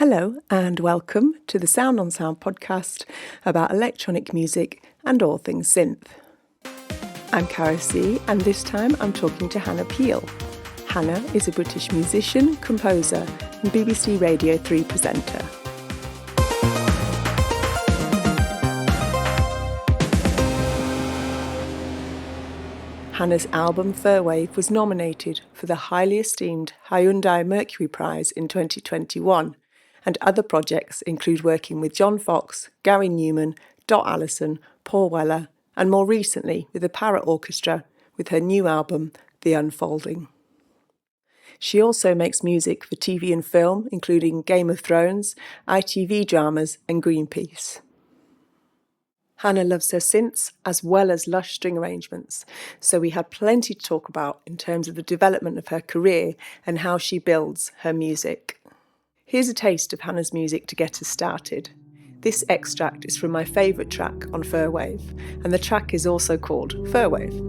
Hello and welcome to the Sound on Sound podcast about electronic music and all things synth. I'm Caro C and this time I'm talking to Hannah Peel. Hannah is a British musician, composer and BBC Radio 3 presenter. Hannah's album Fir Wave was nominated for the highly esteemed Hyundai Mercury Prize in 2021. And other projects include working with John Foxx, Gary Newman, Dot Allison, Paul Weller, and more recently with the Paraorchestra with her new album, The Unfolding. She also makes music for TV and film, including Game of Thrones, ITV dramas, and Greenpeace. Hannah loves her synths as well as lush string arrangements, so we had plenty to talk about in terms of the development of her career and how she builds her music. Here's a taste of Hannah's music to get us started. This extract is from my favourite track on Fir Wave, and the track is also called Fir Wave.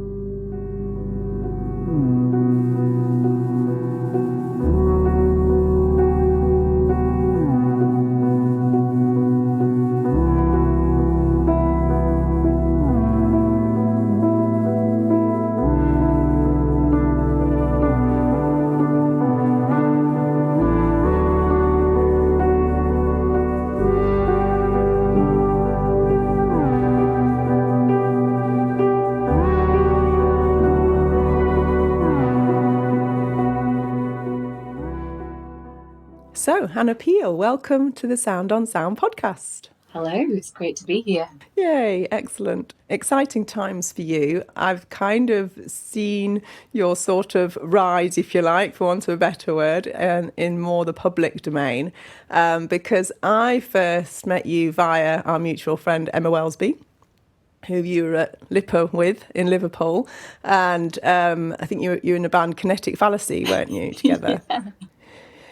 So, Hannah Peel, welcome to the Sound on Sound podcast. Hello, it's great to be here. Yay, excellent. Exciting times for you. I've kind of seen your sort of rise, if you like, for want of a better word, in more the public domain, because I first met you via our mutual friend Emma Welsby, who you were at Lipper with in Liverpool, and I think you were in a band Kinetic Fallacy, weren't you, together? Yeah.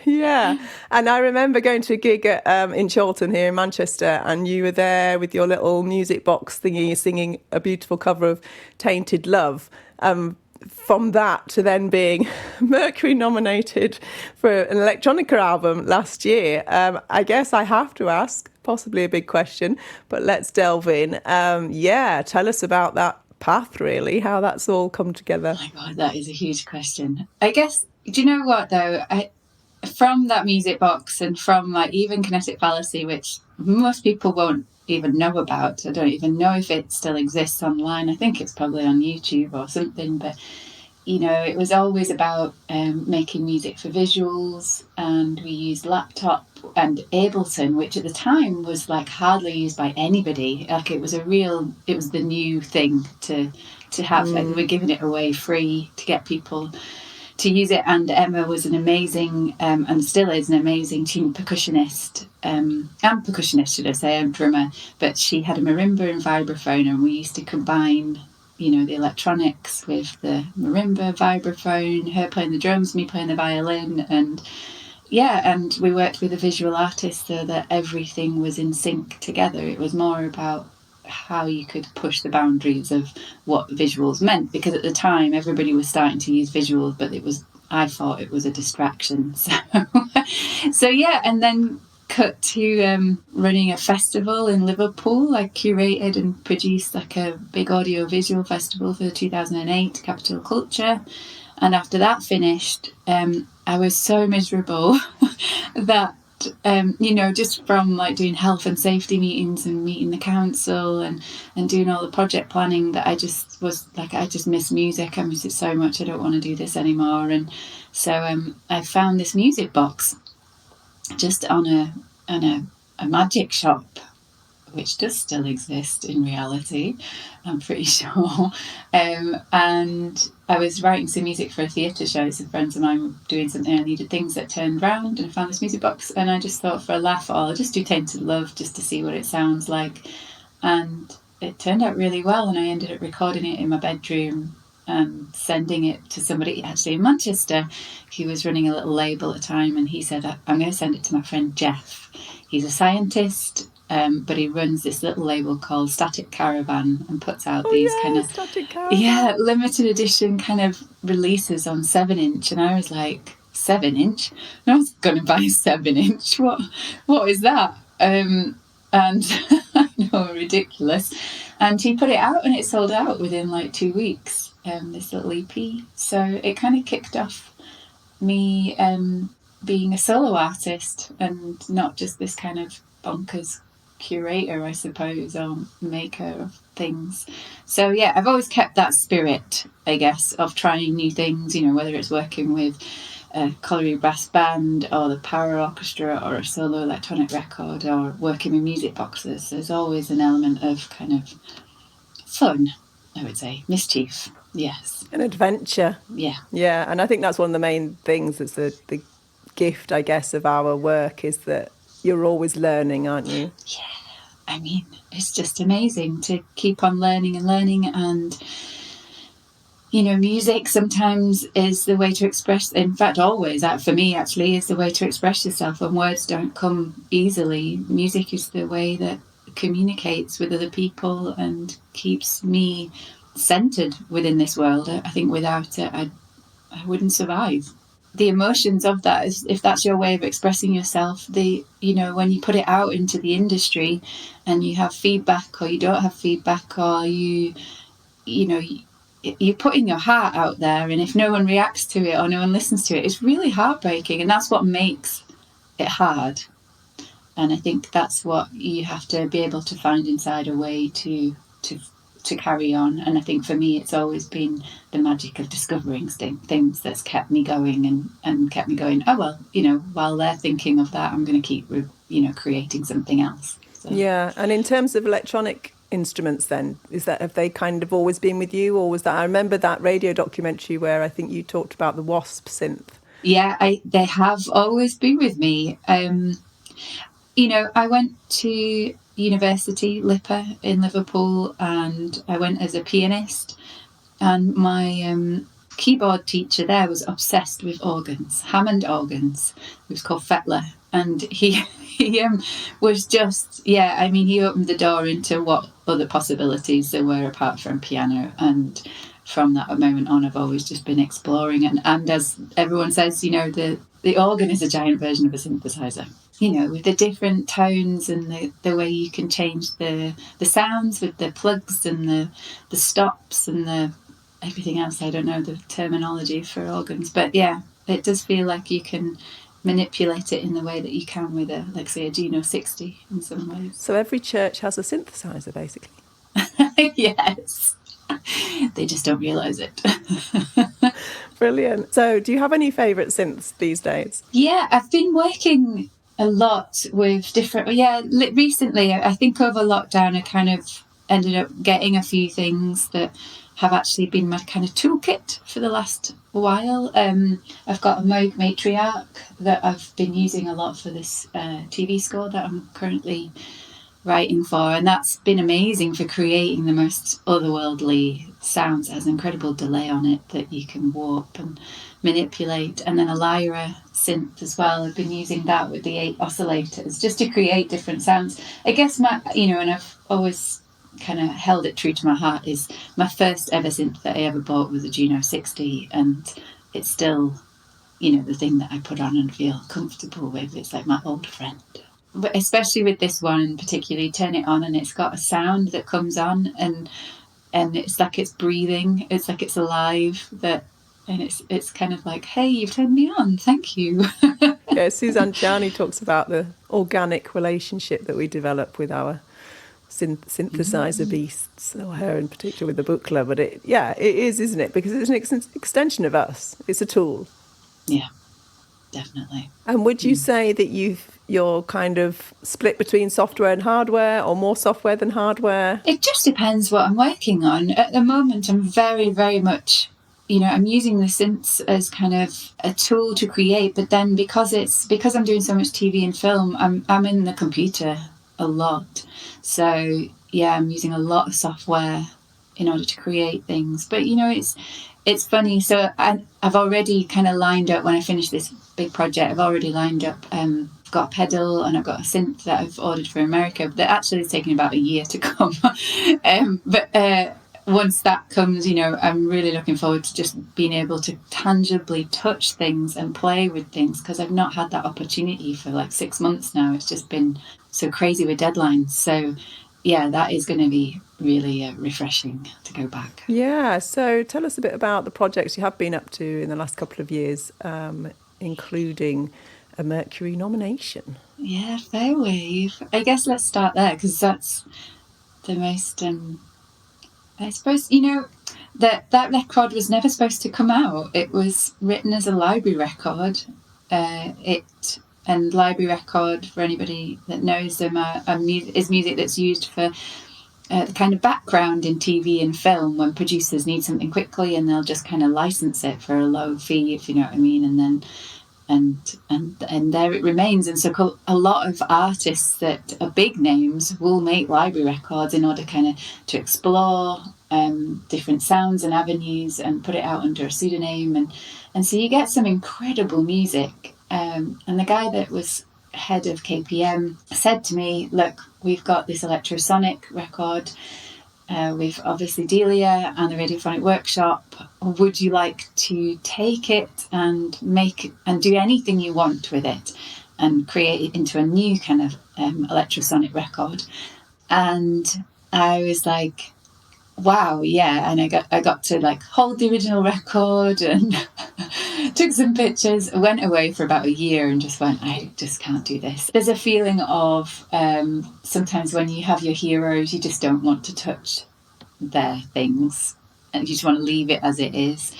Yeah, and I remember going to a gig in Chorlton here in Manchester, and you were there with your little music box thingy singing a beautiful cover of Tainted Love. From that to then being Mercury nominated for an Electronica album last year, I guess I have to ask, possibly a big question, but let's delve in. Tell us about that path, really, how that's all come together. Oh my God, that is a huge question. I guess, do you know what though? From that music box and from like even Kinetic Fallacy, which most people won't even know about. I don't even know if it still exists online. I think it's probably on YouTube or something. But, you know, it was always about making music for visuals, and we used laptop and Ableton, which at the time was like hardly used by anybody. Like it was the new thing to have. Like we're giving it away free to get people to use it. And Emma was an amazing and still is an amazing tune percussionist. I'm percussionist, should I say. I'm drummer, but she had a marimba and vibraphone, and we used to combine, you know, the electronics with the marimba, vibraphone, her playing the drums, me playing the violin, and we worked with a visual artist so that everything was in sync together. It was more about how you could push the boundaries of what visuals meant, because at the time everybody was starting to use visuals, but I thought it was a distraction. So and then cut to running a festival in Liverpool. I curated and produced like a big audio visual festival for the 2008 Capital Culture, and after that finished, I was so miserable that just from like doing health and safety meetings and meeting the council and doing all the project planning, that I just was like, I just miss music. I miss it so much. I don't want to do this anymore. And so I found this music box just on a magic shop, which does still exist in reality, I'm pretty sure. And I was writing some music for a theatre show. Some friends of mine were doing something. I needed things that turned round, and I found this music box, and I just thought, for a laugh, I'll just do Tainted Love just to see what it sounds like. And it turned out really well, and I ended up recording it in my bedroom and sending it to somebody actually in Manchester who was running a little label at the time, and he said, I'm going to send it to my friend Jeff. He's a scientist, but he runs this little label called Static Caravan and puts out these kind of limited edition kind of releases on 7-inch. And I was like, 7-inch. I was going to buy a 7-inch. What is that? And I know, ridiculous. And he put it out and it sold out within like 2 weeks, this little EP. So it kind of kicked off me being a solo artist and not just this kind of bonkers curator, I suppose, or maker of things. So yeah, I've always kept that spirit, I guess, of trying new things, you know, whether it's working with a colliery brass band or the Paraorchestra or a solo electronic record or working with music boxes. There's always an element of kind of fun, I would say, mischief. Yes. An adventure. Yeah. Yeah, and I think that's one of the main things that's the gift, I guess, of our work is that you're always learning, aren't you? Yeah. I mean, it's just amazing to keep on learning and, you know, music sometimes is the way to express, in fact, always, for me, actually, is the way to express yourself when words don't come easily. Music is the way that communicates with other people and keeps me centered within this world. I think without it, I wouldn't survive. The emotions of that is, if that's your way of expressing yourself, you know, when you put it out into the industry and you have feedback or you don't have feedback, or you're putting your heart out there, and if no one reacts to it or no one listens to it, it's really heartbreaking, and that's what makes it hard. And I think that's what you have to be able to find inside a way to carry on. And I think for me, it's always been the magic of discovering things that's kept me going and kept me going, oh, well, you know, while they're thinking of that, I'm going to keep, you know, creating something else. So. Yeah. And in terms of electronic instruments then, have they kind of always been with you, or was that, I remember that radio documentary where I think you talked about the Wasp synth. Yeah, they have always been with me. You know, I went to university, LIPA in Liverpool, and I went as a pianist, and my keyboard teacher there was obsessed with organs, Hammond organs. It was called Fettler, and he was just, yeah, I mean, he opened the door into what other possibilities there were apart from piano. And from that moment on, I've always just been exploring. And as everyone says, you know, the organ is a giant version of a synthesizer, you know, with the different tones and the way you can change the sounds with the plugs and the stops and the everything else. I don't know the terminology for organs, but yeah, it does feel like you can manipulate it in the way that you can with a Geno 60 in some ways. So every church has a synthesizer, basically. Yes. They just don't realise it. Brilliant. So do you have any favourite synths these days? Yeah, I've been working a lot with different... Yeah, recently, I think over lockdown, I kind of ended up getting a few things that have actually been my kind of toolkit for the last while. I've got a Moog Matriarch that I've been using a lot for this TV score that I'm currently writing for, and that's been amazing for creating the most otherworldly sounds. It has an incredible delay on it that you can warp and manipulate. And then a Lyra synth as well. I've been using that with the 8 oscillators just to create different sounds. I guess and I've always kind of held it true to my heart, is my first ever synth that I ever bought was a Geno 60, and it's still, you know, the thing that I put on and feel comfortable with. It's like my old friend. But especially with this one particularly, turn it on and it's got a sound that comes on, and it's like it's breathing, it's like it's alive, and it's kind of like, hey, you've turned me on, thank you. Yeah, Suzanne Ciani talks about the organic relationship that we develop with our synthesizer beasts, or her in particular with the buchla. But it is, isn't it? Because it's an extension of us. It's a tool. Yeah, definitely. And would you say that you're kind of split between software and hardware, or more software than hardware? It just depends what I'm working on. At the moment, I'm very, very much, you know, I'm using the synths as kind of a tool to create, but then because I'm doing so much TV and film, I'm in the computer a lot. So yeah, I'm using a lot of software in order to create things. But you know, it's funny. So I've already kind of lined up, when I finish this big project, I've already lined up, I've got a pedal and I've got a synth that I've ordered for America that actually is taking about a year to come. But once that comes, I'm really looking forward to just being able to tangibly touch things and play with things, because I've not had that opportunity for like 6 months now. It's just been so crazy with deadlines. So yeah, that is going to be really refreshing to go back. Yeah, so tell us a bit about the projects you have been up to in the last couple of years, including a Mercury nomination. Yeah, Fir Wave. I guess let's start there, because that's the most, I suppose, that record was never supposed to come out. It was written as a library record. And library record, for anybody that knows them, is music that's used for the kind of background in TV and film when producers need something quickly, and they'll just kind of license it for a low fee, if you know what I mean, and then and there it remains. And so a lot of artists that are big names will make library records in order kind of to explore different sounds and avenues and put it out under a pseudonym, and so you get some incredible music. And the guy that was head of KPM said to me, look, we've got this electrosonic record, we've obviously Delia and the Radiophonic Workshop. Would you like to take it and make and do anything you want with it and create it into a new kind of electrosonic record? And I was like, wow, yeah. And I got to like hold the original record and took some pictures, went away for about a year and just went, I just can't do this. There's a feeling of sometimes when you have your heroes, you just don't want to touch their things and you just want to leave it as it is.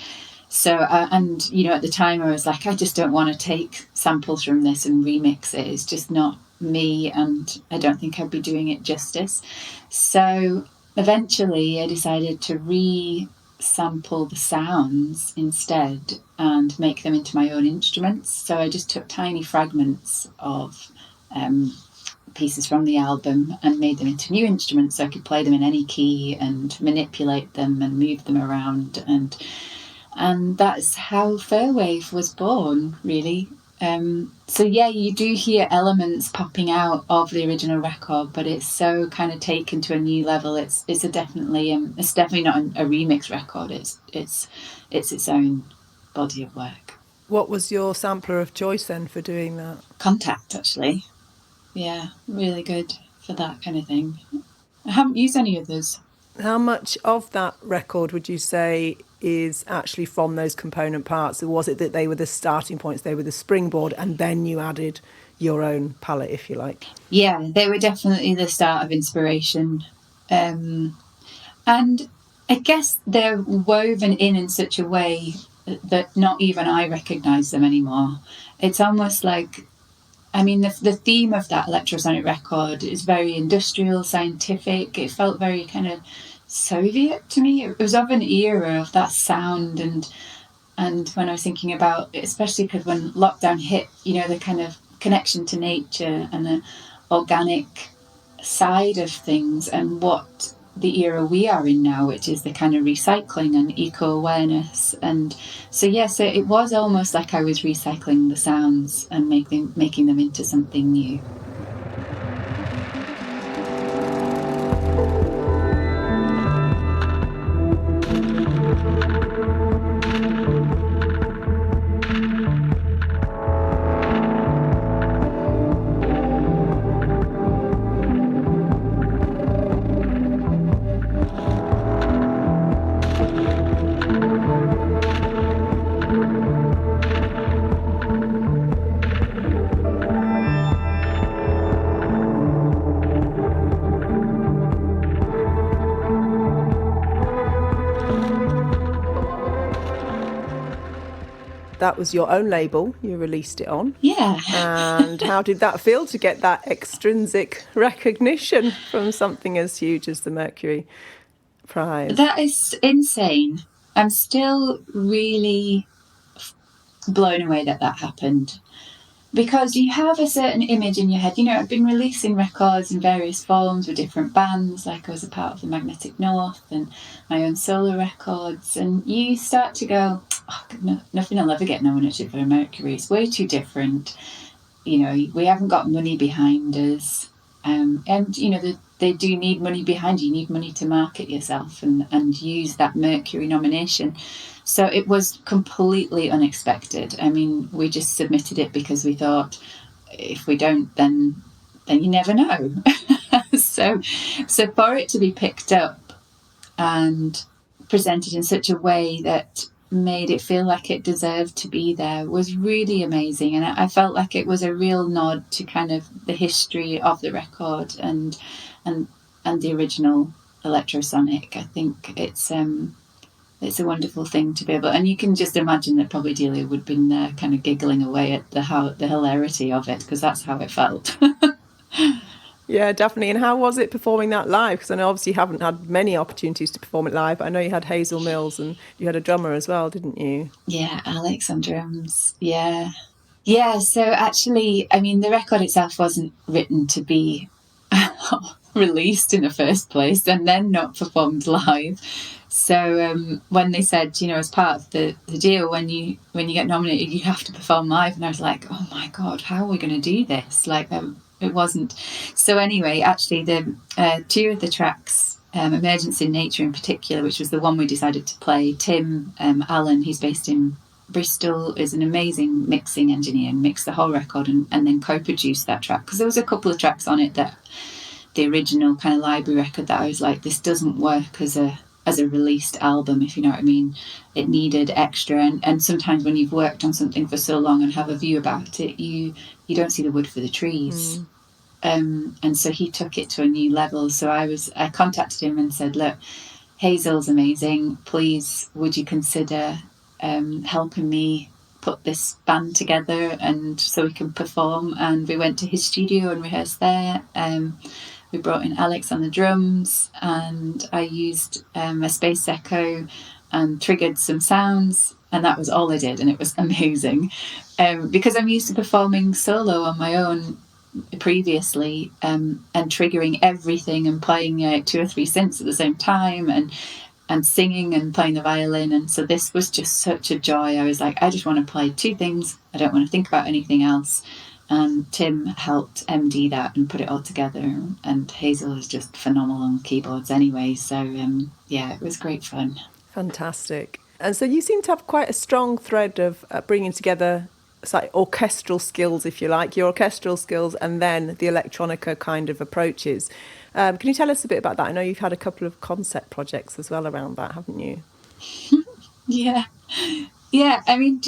So, and at the time I was like, I just don't want to take samples from this and remix it. It's just not me, and I don't think I'd be doing it justice. So eventually I decided to re-sample the sounds instead and make them into my own instruments. So I just took tiny fragments of pieces from the album and made them into new instruments so I could play them in any key and manipulate them and move them around. And that's how Fir Wave was born, really. So yeah, you do hear elements popping out of the original record, but it's so kind of taken to a new level. It's definitely not a remix record. It's its own body of work. What was your sampler of choice then for doing that? Contact, actually. Yeah, really good for that kind of thing. I haven't used any others. How much of that record would you say is actually from those component parts? Or was it that they were the starting points, they were the springboard, and then you added your own palette, if you like? Yeah, they were definitely the start of inspiration. And I guess they're woven in such a way that not even I recognise them anymore. It's almost like, I mean, the theme of that electrosonic record is very industrial, scientific. It felt very kind of Soviet to me. It was of an era of that sound, and when I was thinking about it, especially because when lockdown hit, the kind of connection to nature and the organic side of things, and what the era we are in now, which is the kind of recycling and eco-awareness. And so it was almost like I was recycling the sounds and making them into something new. That was your own label you released it on. Yeah. And how did that feel to get that extrinsic recognition from something as huge as the Mercury Prize? That is insane. I'm still really blown away that happened, because you have a certain image in your head. I've been releasing records in various forms with different bands, like I was a part of the Magnetic North and my own solo records, and you start to go, nothing will ever get nominated for a Mercury. It's way too different. We haven't got money behind us, and the they do need money behind you. You need money to market yourself and use that Mercury nomination. So it was completely unexpected. I mean, we just submitted it because we thought, if we don't, then you never know. so for it to be picked up and presented in such a way that made it feel like it deserved to be there was really amazing. And I felt like it was a real nod to kind of the history of the record and the original Electrosonic. I think it's a wonderful thing to be able, and you can just imagine that probably Delia would have been there kind of giggling away at the hilarity of it, because that's how it felt. Yeah, definitely. And how was it performing that live? Because I know obviously you haven't had many opportunities to perform it live. I know you had Hazel Mills and you had a drummer as well, didn't you? Yeah, Alex on drums. Yeah. So actually, I mean, the record itself wasn't written to be released in the first place and then not performed live. So when they said, as part of the deal, when you get nominated, you have to perform live, and I was like, oh my God, how are we going to do this? It wasn't. So anyway, actually, the two of the tracks, Emergency in Nature in particular, which was the one we decided to play, Tim Allen, he's based in Bristol, is an amazing mixing engineer and mixed the whole record and then co-produced that track, because there was a couple of tracks on it that the original kind of library record that I was like, this doesn't work as a released album, if you know what I mean. It needed extra, and sometimes when you've worked on something for so long and have a view about it, you don't see the wood for the trees. And so he took it to a new level. So I contacted him and said, look, Hazel's amazing, please would you consider helping me put this band together and so we can perform. And we went to his studio and rehearsed there. We brought in Alex on the drums, and I used a Space Echo and triggered some sounds, and that was all I did, and it was amazing. Because I'm used to performing solo on my own previously, and triggering everything and playing 2 or 3 synths at the same time, and singing and playing the violin. And so this was just such a joy. I was like, I just want to play 2 things. I don't want to think about anything else. And Tim helped MD that and put it all together. And Hazel is just phenomenal on keyboards anyway. So, it was great fun. Fantastic. And so you seem to have quite a strong thread of bringing together orchestral skills, if you like, your orchestral skills, and then the electronica kind of approaches. Can you tell us a bit about that? I know you've had a couple of concept projects as well around that, haven't you? Yeah. I mean,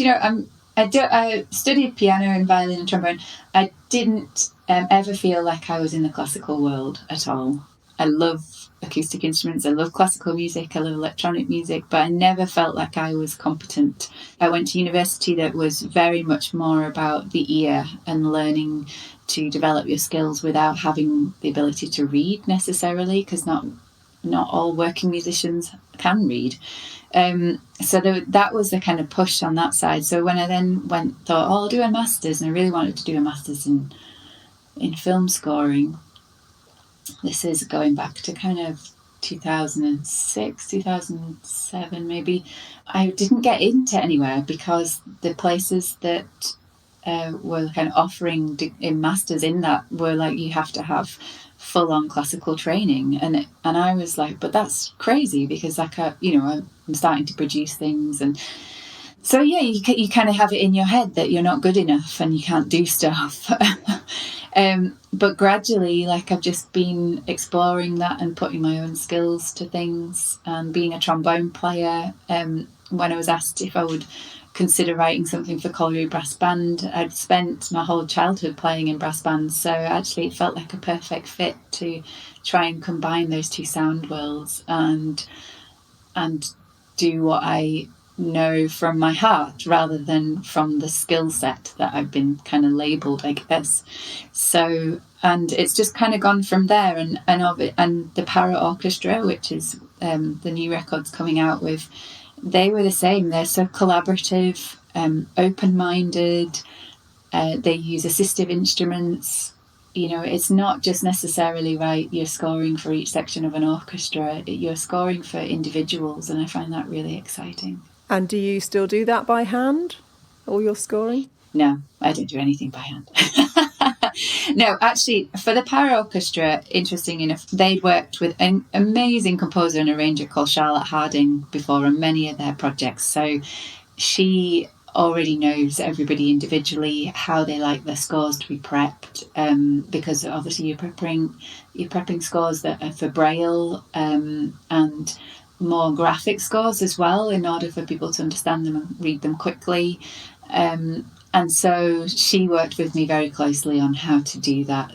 I studied piano and violin and trombone. I didn't ever feel like I was in the classical world at all. I love acoustic instruments, I love classical music, I love electronic music, but I never felt like I was competent. I went to university that was very much more about the ear and learning to develop your skills without having the ability to read necessarily, because not all working musicians can read. So that was the kind of push on that side. So when I then thought, I'll do a master's, and I really wanted to do a master's in film scoring. This is going back to kind of 2006, 2007 maybe. I didn't get into anywhere because the places that were kind of offering in masters in that were like, you have to have full-on classical training, and I was like, but that's crazy, because like I'm starting to produce things, and so you kind of have it in your head that you're not good enough and you can't do stuff. But gradually, like, I've just been exploring that and putting my own skills to things, and being a trombone player. When I was asked if I would consider writing something for colliery brass band, I'd spent my whole childhood playing in brass bands, so actually it felt like a perfect fit to try and combine those 2 sound worlds and do what I know from my heart rather than from the skill set that I've been kind of labelled, I guess. So, and it's just kind of gone from there, and the Paraorchestra, which is the new records coming out with, they were the same. They're so collaborative, open-minded. They use assistive instruments. It's not just necessarily, right, you're scoring for each section of an orchestra. You're scoring for individuals, and I find that really exciting. And do you still do that by hand, all your scoring? No, I don't do anything by hand. No, actually, for the Paraorchestra, interesting enough, they'd worked with an amazing composer and arranger called Charlotte Harding before on many of their projects. So she already knows everybody individually, how they like their scores to be prepped, because obviously you're prepping scores that are for Braille, and more graphic scores as well, in order for people to understand them and read them quickly. And so she worked with me very closely on how to do that.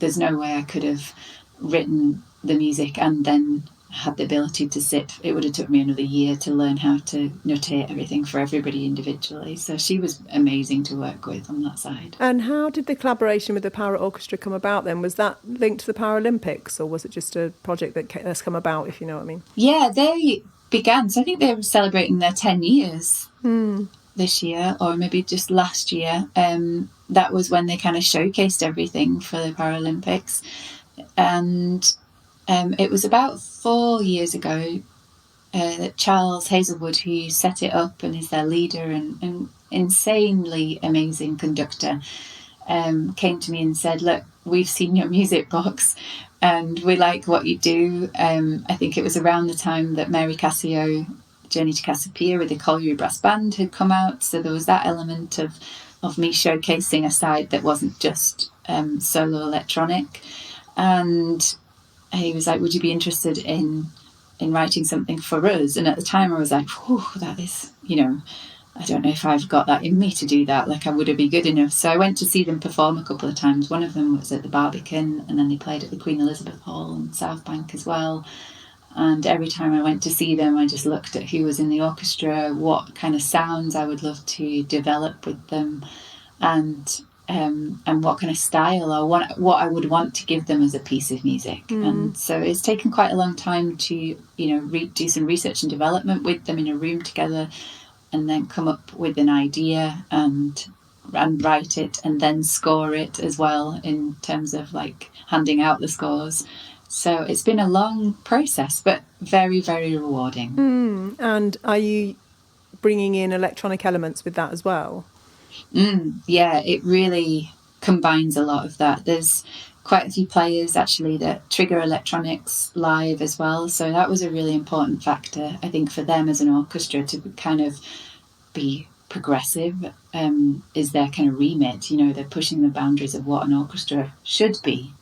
There's no way I could have written the music and then had the ability to sit. It would have took me another year to learn how to notate everything for everybody individually. So she was amazing to work with on that side. And how did the collaboration with the Paraorchestra come about then? Was that linked to the Paralympics, or was it just a project that's come about, if you know what I mean? Yeah, they began. So I think they were celebrating their 10 years this year, or maybe just last year. That was when they kind of showcased everything for the Paralympics. And it was about 4 years ago that Charles Hazelwood, who set it up and is their leader and insanely amazing conductor, came to me and said, look, we've seen your music box and we like what you do. I think it was around the time that Mary Casio, Journey to Cassiopeia with the Colliery Brass Band had come out. So there was that element of me showcasing a side that wasn't just solo electronic. And he was like, would you be interested in writing something for us? And at the time I was like, that is, I don't know if I've got that in me to do that. Like, I would it be good enough? So I went to see them perform a couple of times. One of them was at the Barbican, and then they played at the Queen Elizabeth Hall in South Bank as well. And every time I went to see them, I just looked at who was in the orchestra, what kind of sounds I would love to develop with them, and what kind of style or what I would want to give them as a piece of music. And so it's taken quite a long time to do some research and development with them in a room together, and then come up with an idea and write it and then score it as well, in terms of like handing out the scores. So it's been a long process, but very, very rewarding. And are you bringing in electronic elements with that as well? Yeah, it really combines a lot of that. There's quite a few players actually that trigger electronics live as well. So that was a really important factor, I think, for them as an orchestra to kind of be progressive, is their kind of remit. They're pushing the boundaries of what an orchestra should be.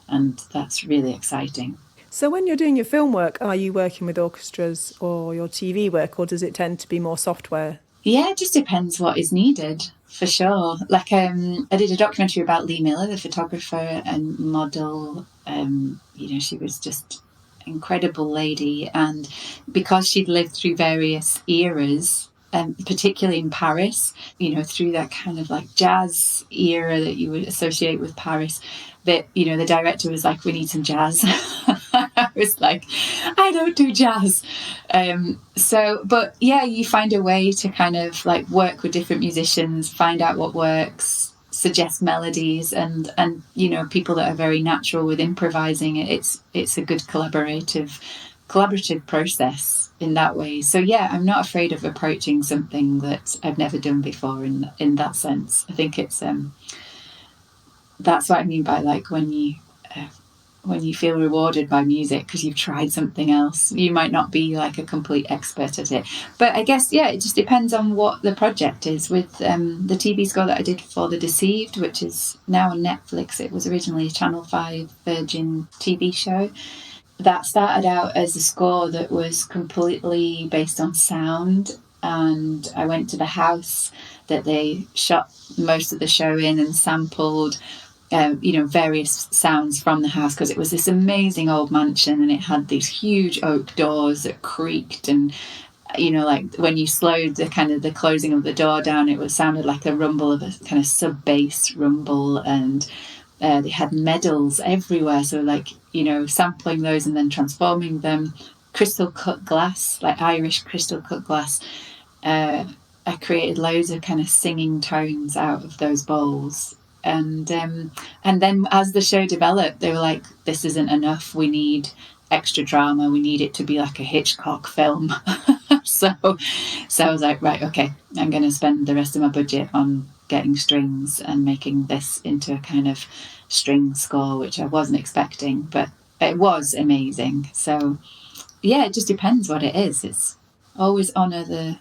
And that's really exciting. So when you're doing your film work, are you working with orchestras or your TV work, or does it tend to be more software? Yeah, it just depends what is needed, for sure. Like, I did a documentary about Lee Miller, the photographer and model. She was just an incredible lady. And because she'd lived through various eras, particularly in Paris, through that kind of like jazz era that you would associate with Paris, that, the director was like, we need some jazz. I was like, I don't do jazz. But yeah, you find a way to kind of like work with different musicians, find out what works, suggest melodies, and people that are very natural with improvising. It's a good collaborative process in that way. So yeah, I'm not afraid of approaching something that I've never done before in that sense. I think it's that's what I mean by like when you feel rewarded by music because you've tried something else. You might not be like a complete expert at it, but I guess it just depends on what the project is. With the TV score that I did for The Deceived, which is now on Netflix, it was originally a Channel 5 Virgin TV show. That started out as a score that was completely based on sound, and I went to the house that they shot most of the show in and sampled various sounds from the house, because it was this amazing old mansion and it had these huge oak doors that creaked, and like when you slowed the closing of the door down, it sounded like a rumble of a kind of sub-bass rumble, and they had medals everywhere, so like sampling those and then transforming them. Crystal cut glass, like Irish crystal cut glass. I created loads of kind of singing tones out of those bowls. And then as the show developed, they were like, this isn't enough. We need extra drama. We need it to be like a Hitchcock film. So I was like, right, okay, I'm going to spend the rest of my budget on getting strings and making this into a kind of string score, which I wasn't expecting, but it was amazing. So yeah, it just depends what it is. It's always honour the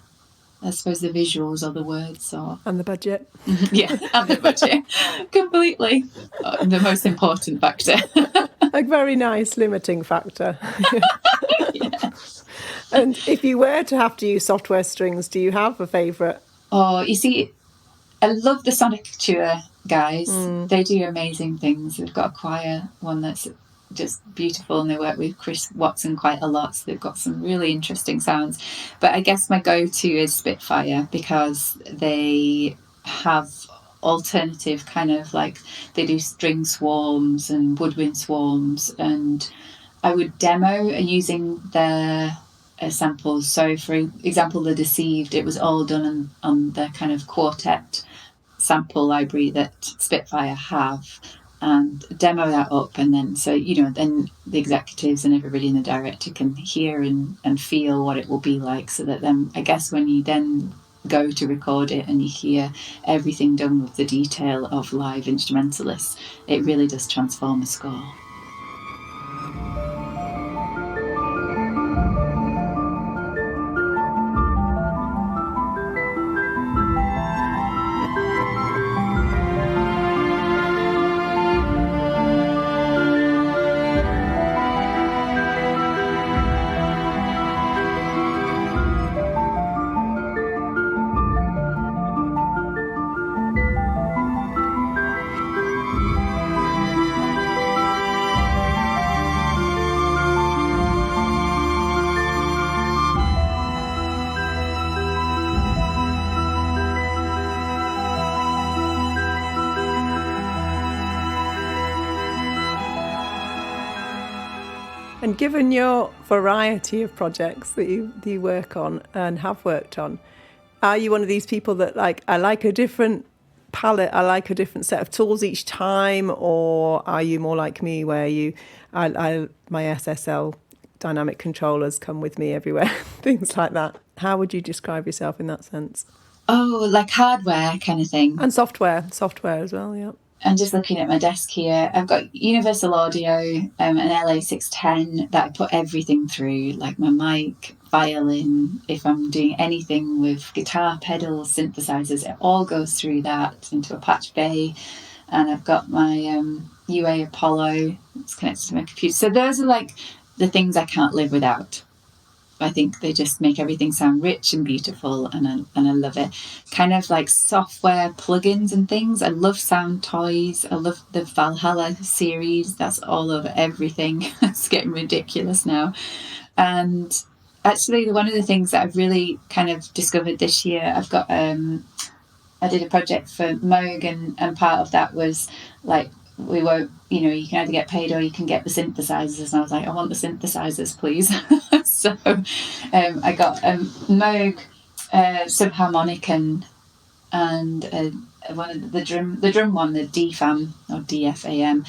visuals or the words and the budget. Yeah, and the budget. Completely. The most important factor. A very nice limiting factor. Yeah. And if you were to have to use software strings, do you have a favourite? Oh, you see, I love the Sonic Tour guys. They do amazing things. They've got a choir one that's just beautiful, and they work with Chris Watson quite a lot, so they've got some really interesting sounds. But I guess my go-to is Spitfire, because they have alternative kind of, like, they do string swarms and woodwind swarms, and I would demo using their samples. So for example, The Deceived, it was all done on the kind of quartet sample library that Spitfire have, and demo that up, and then then the executives and everybody in the director can hear and feel what it will be like, so that then I guess when you then go to record it and you hear everything done with the detail of live instrumentalists, it really does transform a score. And given your variety of projects that you work on and have worked on, are you one of these people that I like a different palette, I like a different set of tools each time, or are you more like me where my SSL dynamic controllers come with me everywhere, things like that? How would you describe yourself in that sense? Oh, like hardware kind of thing. And software as well, yeah. I'm just looking at my desk here. I've got Universal Audio, an LA610 that I put everything through, like my mic, violin. If I'm doing anything with guitar, pedals, synthesizers, it all goes through that into a patch bay. And I've got my UA Apollo. It's connected to my computer. So those are like the things I can't live without. I think they just make everything sound rich and beautiful, and I love it. Kind of like software plugins and things. I love sound toys. I love the Valhalla series. That's all over everything. It's getting ridiculous now. And actually, one of the things that I've really kind of discovered this year, I've got I did a project for Moog, and part of that was like, we won't, you can either get paid or you can get the synthesizers. And I was like, I want the synthesizers, please. So I got Moog, subharmonic, and one of the drum one, the DFAM or DFAM,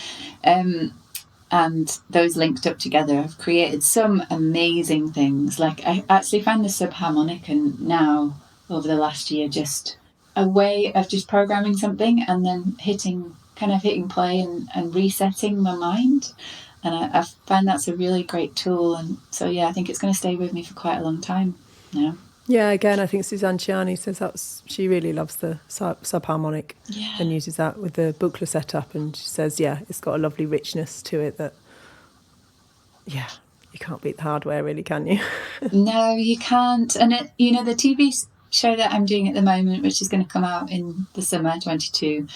and those linked up together. I've created some amazing things. Like, I actually found the subharmonic, and now over the last year, just a way of just programming something and then hitting play and resetting my mind. And I find that's a really great tool. And so, yeah, I think it's going to stay with me for quite a long time now. Yeah, again, I think Suzanne Ciani says she really loves the subharmonic, and uses that with the Buchla setup. And she says, it's got a lovely richness to it that, you can't beat the hardware, really, can you? No, you can't. And the TV show that I'm doing at the moment, which is going to come out in the summer 22,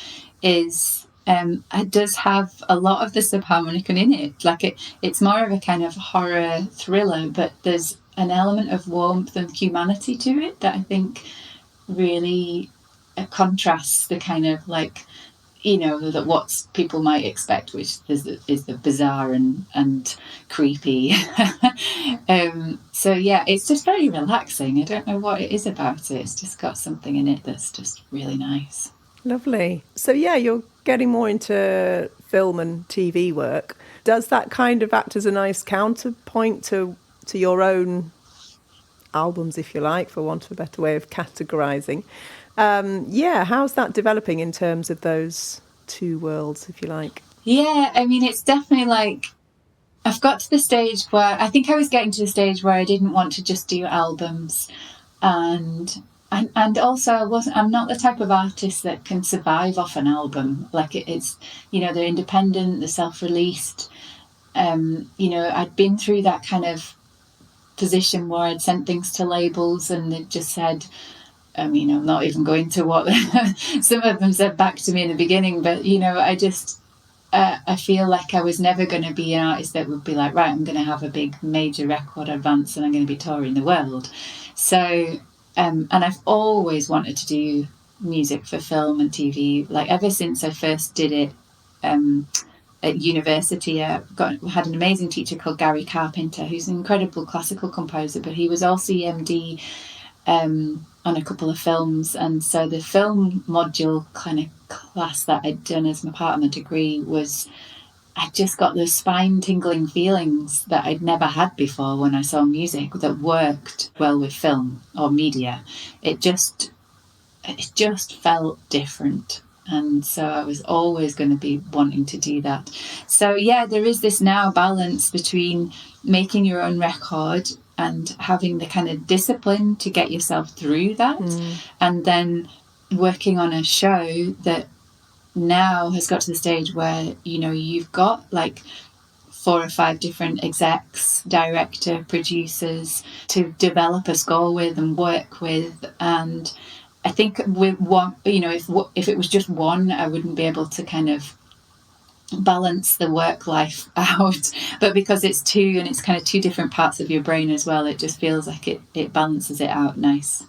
is it does have a lot of the subharmonica in it. Like, it's more of a kind of horror thriller, but there's an element of warmth and humanity to it that I think really contrasts the kind of, like, that what people might expect, which is the bizarre and creepy. So yeah, it's just very relaxing. I don't know what it is about it. It's just got something in it that's just really nice. Lovely. So you're getting more into film and TV work. Does that kind of act as a nice counterpoint to your own albums, if you like, for want of a better way of categorising? how's that developing in terms of those two worlds, if you like? Yeah, I mean, it's definitely like, I've got to the stage where I think I was getting to the stage where I didn't want to just do albums, and also I'm not the type of artist that can survive off an album. Like it's, they're independent, they're self-released. I'd been through that kind of position where I'd sent things to labels and they'd just said, I'm not even going to what some of them said back to me in the beginning, but I feel like I was never going to be an artist that would be like, right, I'm going to have a big major record advance and I'm going to be touring the world. So, and I've always wanted to do music for film and TV. Like ever since I first did it at university, I had an amazing teacher called Gary Carpenter, who's an incredible classical composer, but he was also EMD on a couple of films, and so the film module kind of class that I'd done as my part of my degree was, I just got those spine tingling feelings that I'd never had before when I saw music that worked well with film or media. It just felt different, and so I was always going to be wanting to do that. So yeah, there is this now balance between making your own record and having the kind of discipline to get yourself through that, and then working on a show that now has got to the stage where you've got like 4 or 5 different execs, director, producers to develop a score with and work with. And I think with one, if it was just one, I wouldn't be able to kind of balance the work life out, but because it's 2 and it's kind of 2 different parts of your brain as well, it just feels like it balances it out. Nice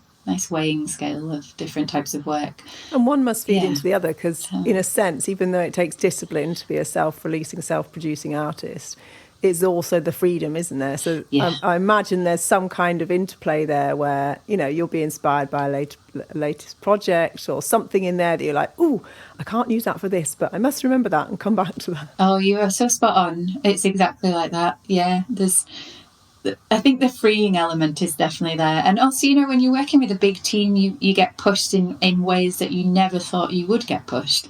weighing scale of different types of work, and one must feed into the other, because in a sense, even though it takes discipline to be a self-releasing, self-producing artist, it's also the freedom, isn't there? So I imagine there's some kind of interplay there where you'll be inspired by a latest project or something in there that you're like, ooh, I can't use that for this, but I must remember that and come back to that. Oh, you are so spot on. It's exactly like that. Yeah, I think the freeing element is definitely there. And also, when you're working with a big team, you get pushed in ways that you never thought you would get pushed.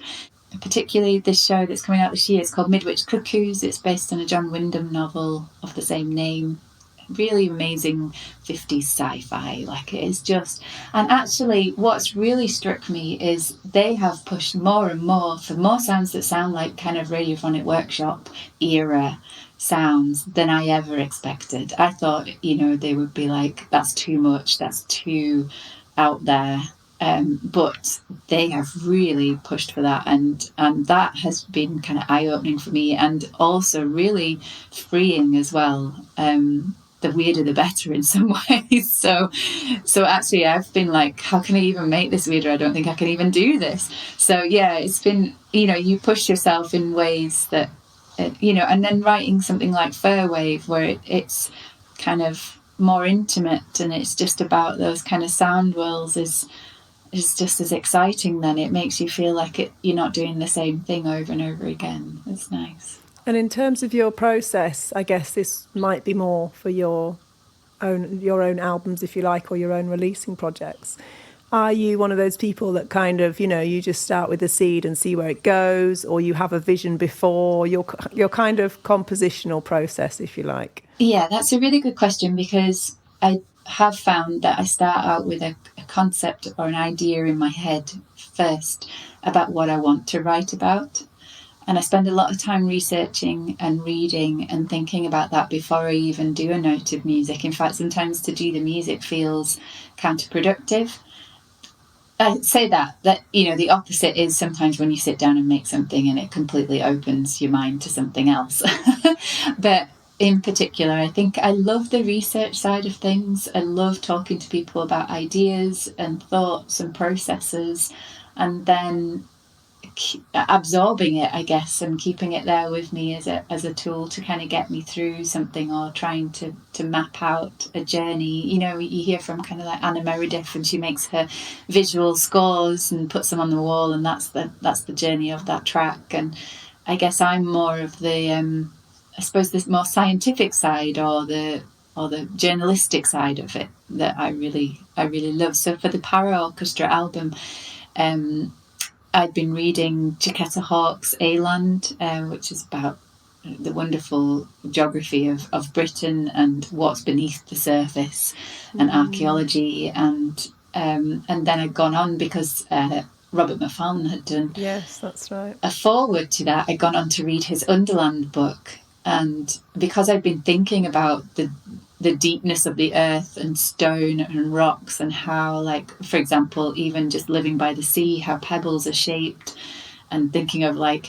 Particularly this show that's coming out this year, it's called Midwich Cuckoos. It's based on a John Wyndham novel of the same name. Really amazing 50s sci-fi. Like, it is just... And actually, what's really struck me is they have pushed more and more for more sounds that sound like kind of Radiophonic Workshop era sounds than I ever expected. I thought, they would be like, that's too much, that's too out there. But they have really pushed for that, and that has been kind of eye-opening for me, and also really freeing as well. The weirder the better in some ways. So actually I've been like, how can I even make this weirder? I don't think I can even do this. So yeah, it's been, you push yourself in ways that, and then writing something like Fir Wave, where it's kind of more intimate and it's just about those kind of sound worlds, is just as exciting. Then it makes you feel like you're not doing the same thing over and over again. It's nice. And in terms of your process, I guess this might be more for your own albums, if you like, or your own releasing projects. Are you one of those people that kind of, you just start with a seed and see where it goes, or you have a vision before your kind of compositional process, if you like? Yeah, that's a really good question, because I have found that I start out with a concept or an idea in my head first about what I want to write about. And I spend a lot of time researching and reading and thinking about that before I even do a note of music. In fact, sometimes to do the music feels counterproductive. I say that the opposite is sometimes when you sit down and make something and it completely opens your mind to something else. But in particular, I think I love the research side of things. I love talking to people about ideas and thoughts and processes, and then absorbing it, I guess, and keeping it there with me as a tool to kind of get me through something, or trying to map out a journey. You hear from kind of like Anna Meredith, and she makes her visual scores and puts them on the wall, and that's the journey of that track. And I guess I'm more of the I suppose this more scientific side, or the or the journalistic side of it that I really love. So for the Paraorchestra album, I'd been reading Chiquetta Hawkes' A-Land, which is about the wonderful geography of Britain and what's beneath the surface and archaeology, and then I'd gone on because Robert Macfarlane had done that's right, a foreword to that. I'd gone on to read his Underland book, and because I'd been thinking about the deepness of the earth and stone and rocks, and how, like, for example, even just living by the sea, how pebbles are shaped, and thinking of like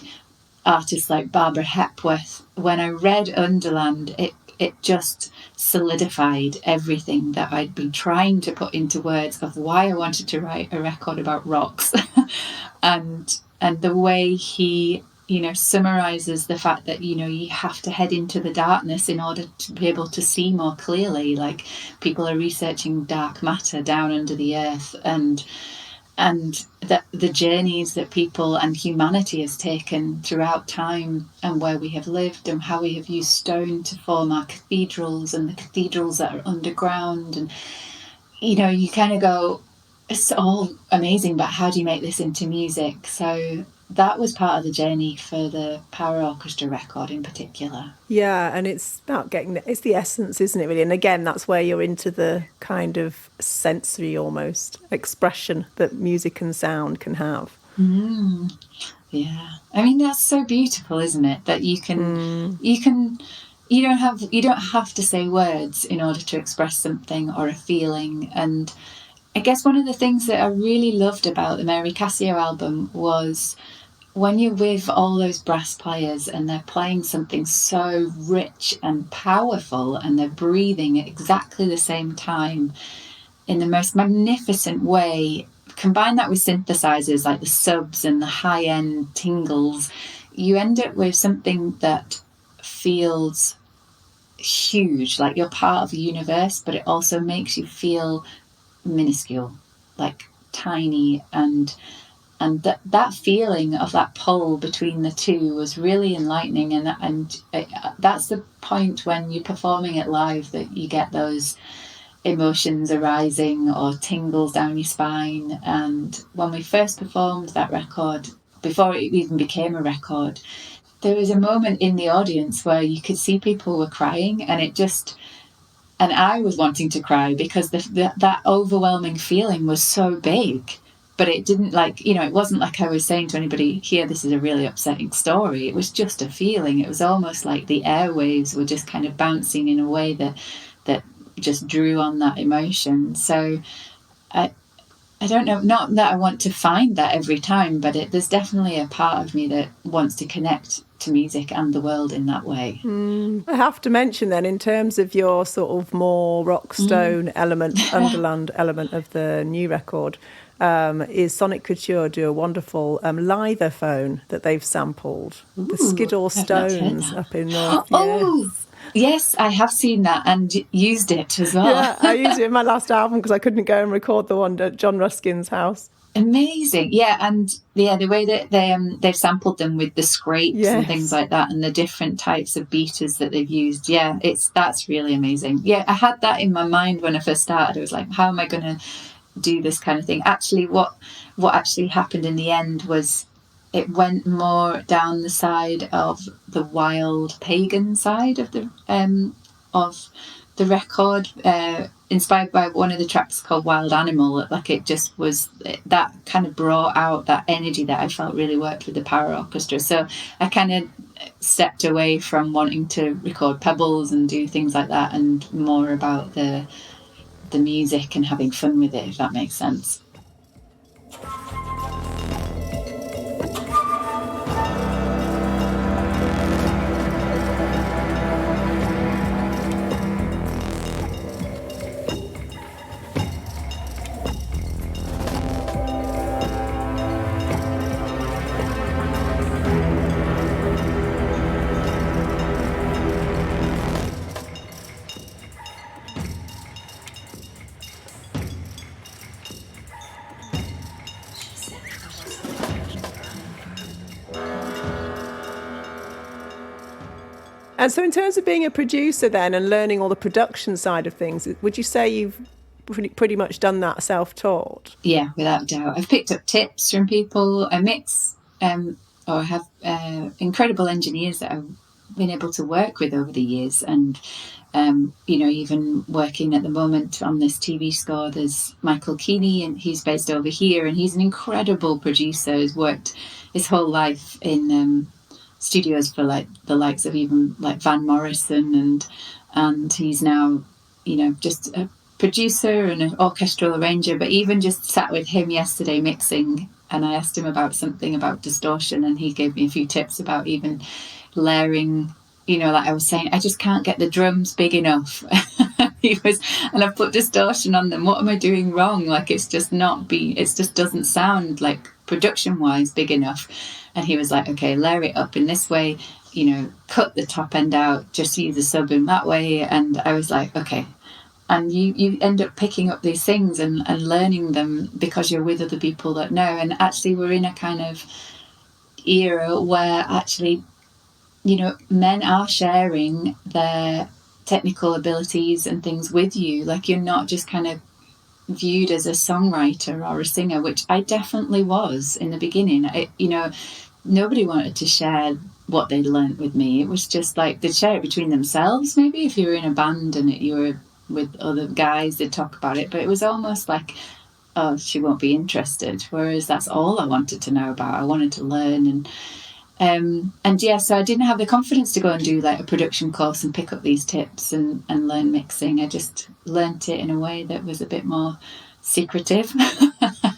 artists like Barbara Hepworth, when I read Underland, it just solidified everything that I'd been trying to put into words of why I wanted to write a record about rocks. and the way he, summarizes the fact that, you have to head into the darkness in order to be able to see more clearly. Like, people are researching dark matter down under the earth, and that the journeys that people and humanity has taken throughout time, and where we have lived, and how we have used stone to form our cathedrals, and the cathedrals that are underground. And you kind of go, it's all amazing, but how do you make this into music? So that was part of the journey for the Paraorchestra record in particular. Yeah, and it's about it's the essence, isn't it, really? And again, that's where you're into the kind of sensory, almost, expression that music and sound can have. Yeah, I mean, that's so beautiful, isn't it? That you don't have to say words in order to express something or a feeling. And I guess one of the things that I really loved about the Mary Casio album was when you're with all those brass players and they're playing something so rich and powerful, and they're breathing at exactly the same time in the most magnificent way, combine that with synthesizers like the subs and the high-end tingles, you end up with something that feels huge, like you're part of the universe, but it also makes you feel minuscule, like tiny. And that feeling of that pull between the two was really enlightening, and that's the point when you're performing it live that you get those emotions arising or tingles down your spine. And when we first performed that record, before it even became a record, there was a moment in the audience where you could see people were crying, and I was wanting to cry because that overwhelming feeling was so big. But it didn't, it wasn't like I was saying to anybody, here, this is a really upsetting story. It was just a feeling. It was almost like the airwaves were just kind of bouncing in a way that just drew on that emotion. So I don't know, not that I want to find that every time, but there's definitely a part of me that wants to connect to music and the world in that way. I have to mention then, in terms of your sort of more rock stone element, Underland element of the new record, is Sonic Couture do a wonderful lithophone that they've sampled. Ooh, the Skiddaw Stones up in North. Yes, I have seen that and used it as well. Yeah, I used it in my last album because I couldn't go and record the one at John Ruskin's house. Amazing. Yeah, and the way that they've sampled them with the scrapes and things like that, and the different types of beaters that they've used. Yeah, that's really amazing. Yeah, I had that in my mind when I first started. I was like, how am I going to do this kind of thing? Actually, what actually happened in the end was it went more down the side of the wild pagan side of the record, inspired by one of the tracks called Wild Animal. Like, it just was, that kind of brought out that energy that I felt really worked with the Paraorchestra. So I kind of stepped away from wanting to record pebbles and do things like that, and more about the music and having fun with it, if that makes sense. And so in terms of being a producer then and learning all the production side of things, would you say you've pretty much done that self-taught? Yeah, without doubt. I've picked up tips from people. I mix or have incredible engineers that I've been able to work with over the years. And, even working at the moment on this TV score, there's Michael Keeney, and he's based over here, and he's an incredible producer. He's worked his whole life in studios for like the likes of even like Van Morrison, and he's now, just a producer and an orchestral arranger. But even just sat with him yesterday mixing, and I asked him about something about distortion, and he gave me a few tips about even layering. Like I was saying, I just can't get the drums big enough. And I've put distortion on them. What am I doing wrong? Like it just doesn't sound like production wise big enough. And he was like, okay, layer it up in this way, cut the top end out, just use the sub in that way. And I was like, okay. And you end up picking up these things and learning them because you're with other people that know. And actually we're in a kind of era where actually, men are sharing their technical abilities and things with you. Like you're not just kind of viewed as a songwriter or a singer, which I definitely was in the beginning. Nobody wanted to share what they'd learnt with me. It was just like they'd share it between themselves. Maybe if you were in a band and you were with other guys, they'd talk about it. But it was almost like, oh, she won't be interested. Whereas that's all I wanted to know about. I wanted to learn. So I didn't have the confidence to go and do like a production course and pick up these tips and learn mixing. I just learnt it in a way that was a bit more secretive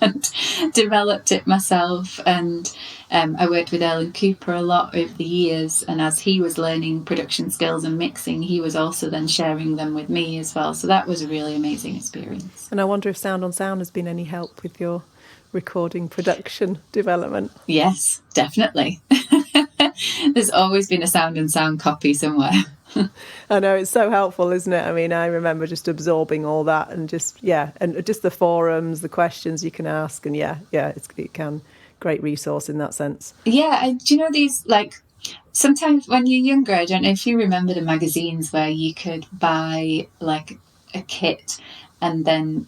and developed it myself. And I worked with Alan Cooper a lot over the years, and as he was learning production skills and mixing, he was also then sharing them with me as well. So that was a really amazing experience. And I wonder if Sound on Sound has been any help with your recording production development. Yes, definitely. There's always been a Sound and Sound copy somewhere. I know, it's so helpful, isn't it? I mean, I remember just absorbing all that and just the forums, the questions you can ask, and great resource in that sense. Yeah, and do you know these, like, sometimes when you're younger, I don't know if you remember the magazines where you could buy like a kit and then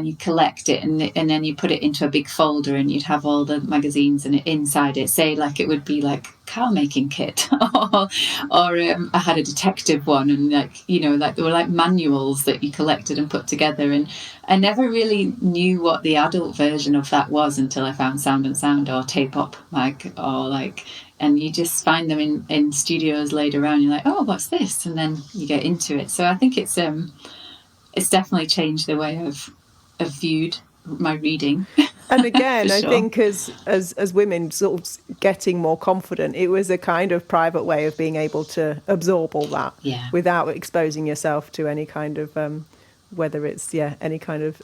you collect it and then you put it into a big folder, and you'd have all the magazines and inside it, say like it would be like car making kit or I had a detective one, and like there were like manuals that you collected and put together, and I never really knew what the adult version of that was until I found Sound and Sound or Tape Up Mag, or like, and you just find them in studios laid around. You're like, oh, what's this? And then you get into it. So I think it's definitely changed the way I've viewed my reading. And again, Sure. I think as women sort of getting more confident, it was a kind of private way of being able to absorb all that without exposing yourself to any kind of whether it's any kind of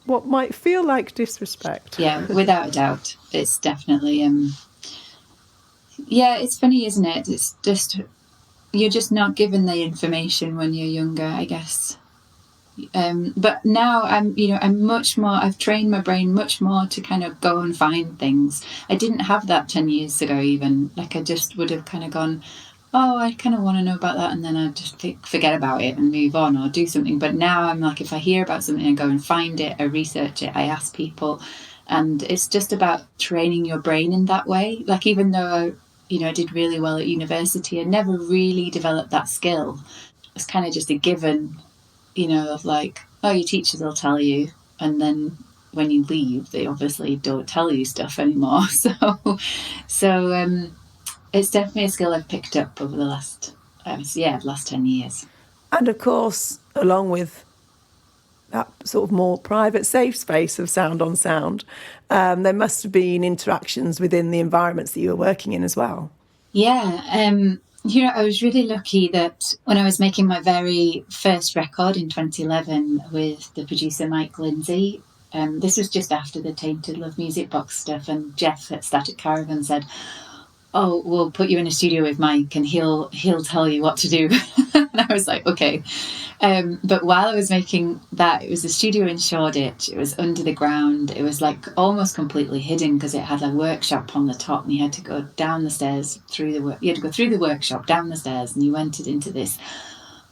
what might feel like disrespect. Yeah, without a doubt. It's definitely it's funny, isn't it? It's just you're just not given the information when you're younger, I guess. But now I'm much more, I've trained my brain much more to kind of go and find things. I didn't have that 10 years ago even. Like I just would have kind of gone, oh, I kind of want to know about that, and then I just forget about it and move on or do something. But now I'm like, if I hear about something, I go and find it, I research it, I ask people, and it's just about training your brain in that way. Like even though I did really well at university, I never really developed that skill. It's kind of just a given, of like, oh, your teachers will tell you, and then when you leave, they obviously don't tell you stuff anymore. So it's definitely a skill I've picked up over the last 10 years. And of course, along with that sort of more private, safe space of Sound on Sound, there must have been interactions within the environments that you were working in as well. Yeah, I was really lucky that when I was making my very first record in 2011 with the producer Mike Lindsay, this was just after the Tainted Love Music Box stuff, and Jeff at Static Caravan said, oh, we'll put you in a studio with Mike and he'll tell you what to do. And I was like, okay. But while I was making that, it was a studio in Shoreditch. It was under the ground. It was like almost completely hidden because it had a workshop on the top, and you had to go down the stairs you had to go through the workshop, down the stairs, and you entered into this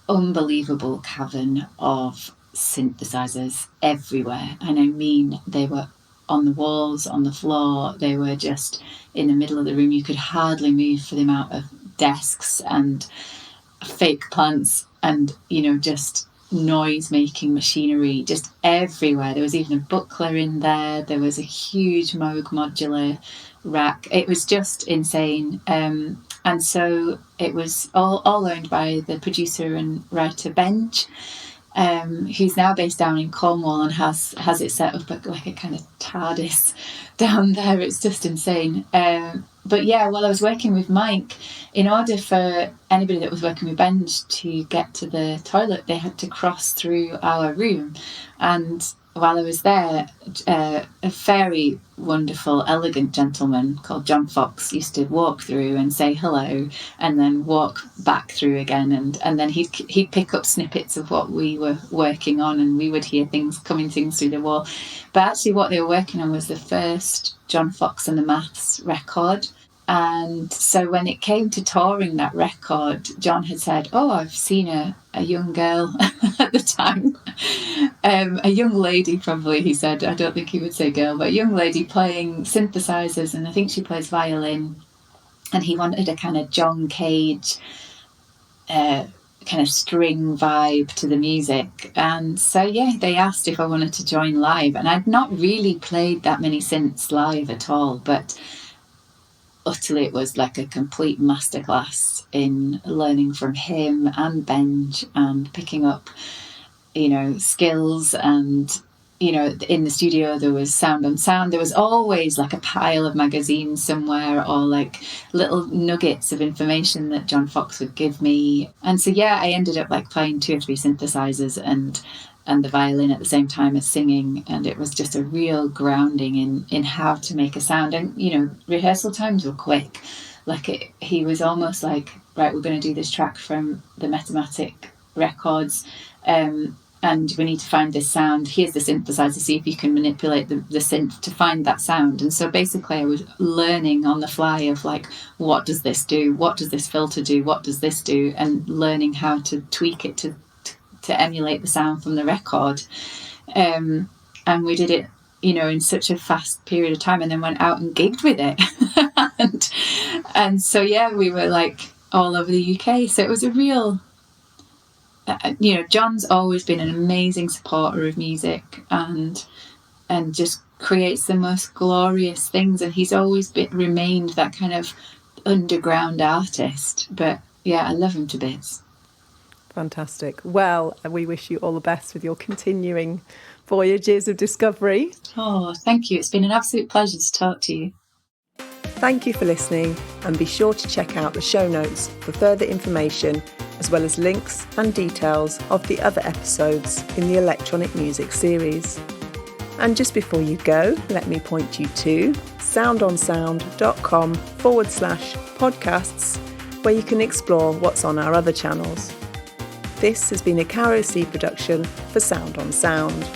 unbelievable cavern of synthesizers everywhere. And I mean, they were on the walls, on the floor. They were just in the middle of the room. You could hardly move for the amount of desks and fake plants and, just noise-making machinery just everywhere. There was even a buckler in there. There was a huge Moog modular rack. It was just insane. And so it was all owned by the producer and writer Benj, who's now based down in Cornwall and has it set up like a kind of TARDIS down there. It's just insane. But yeah, while I was working with Mike, in order for anybody that was working with Benj to get to the toilet, they had to cross through our room. And while I was there, a very wonderful, elegant gentleman called John Fox used to walk through and say hello and then walk back through again. And then he'd pick up snippets of what we were working on, and we would hear things through the wall. But actually what they were working on was the first John Fox and the Maths record. And so when it came to touring that record, John had said, I've seen a young girl at the time, a young lady probably, he said. I don't think he would say girl, but a young lady playing synthesizers, and I think she plays violin. And he wanted a kind of John Cage kind of string vibe to the music. And so, yeah, they asked if I wanted to join live. And I'd not really played that many synths live at all, but utterly it was like a complete masterclass in learning from him and Benj and picking up, skills. And, in the studio there was Sound on Sound. There was always like a pile of magazines somewhere, or like little nuggets of information that John Fox would give me. And so, yeah, I ended up like playing 2 or 3 synthesizers and the violin at the same time as singing, and it was just a real grounding in how to make a sound. And rehearsal times were quick. Like he was almost like, right, we're going to do this track from the Metamatic records, and we need to find this sound. Here's the synthesizer, see if you can manipulate the synth to find that sound. And so basically I was learning on the fly of like, what does this do, what does this filter do, what does this do, and learning how to tweak it to emulate the sound from the record. And we did it, in such a fast period of time, and then went out and gigged with it. and so, yeah, we were like all over the UK. So it was a real, John's always been an amazing supporter of music and just creates the most glorious things. And he's always remained that kind of underground artist. But yeah, I love him to bits. Fantastic. Well, we wish you all the best with your continuing voyages of discovery. Oh, thank you. It's been an absolute pleasure to talk to you. Thank you for listening, and be sure to check out the show notes for further information, as well as links and details of the other episodes in the electronic music series. And just before you go, let me point you to soundonsound.com/podcasts, where you can explore what's on our other channels. This has been a Caro C production for Sound on Sound.